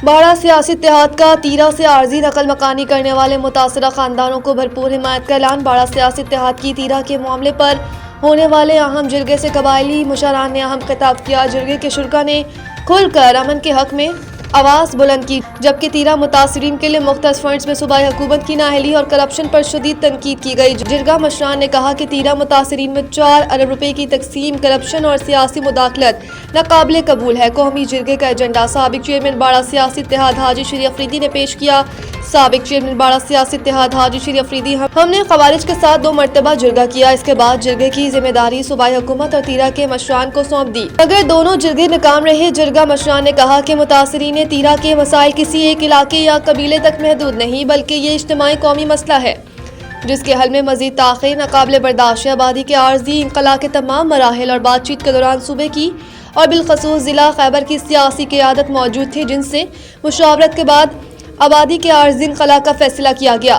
باڑہ سیاسی اتحاد کا تیرا سے عارضی نقل مکانی کرنے والے متاثرہ خاندانوں کو بھرپور حمایت کا اعلان۔ باڑہ سیاسی اتحاد کی تیرا کے معاملے پر ہونے والے اہم جرگے سے قبائلی مشران نے اہم خطاب کیا۔ جرگے کے شرکاء نے کھل کر امن کے حق میں آواز بلند کی، جبکہ تیرا متاثرین کے لیے مختص فنڈز میں صوبائی حکومت کی نااہلی اور کرپشن پر شدید تنقید کی گئی۔ جرگہ مشران نے کہا کہ تیرا متاثرین میں 4 ارب روپے کی تقسیم، کرپشن اور سیاسی مداخلت ناقابل قبول ہے۔ قومی جرگے کا ایجنڈا سابق چیئرمین باڑہ سیاسی اتحاد حاجی شریف افریدی نے پیش کیا۔ سابق چیئرمین باڑہ سیاسی اتحاد حاجی شریف افریدی: ہم نے خوارج کے ساتھ 2 مرتبہ جرگہ کیا، اس کے بعد جرگے کی ذمہ داری صوبائی حکومت اور تیرا کے مشران کو سونپ دی، مگر دونوں جرگے ناکام رہے۔ جرگہ مشران نے کہا کہ متاثرین تیرا کے مسائل کسی ایک علاقے یا قبیلے تک محدود نہیں، بلکہ یہ اجتماعی قومی مسئلہ ہے جس کے حل میں مزید تاخیر ناقابل برداشت ہے۔ آبادی کے عارضی انخلا کے تمام مراحل اور بات چیت کے دوران صوبے کی اور بالخصوص ضلع خیبر کی سیاسی قیادت موجود تھی، جن سے مشاورت کے بعد آبادی کے عارضی انخلا کا فیصلہ کیا گیا۔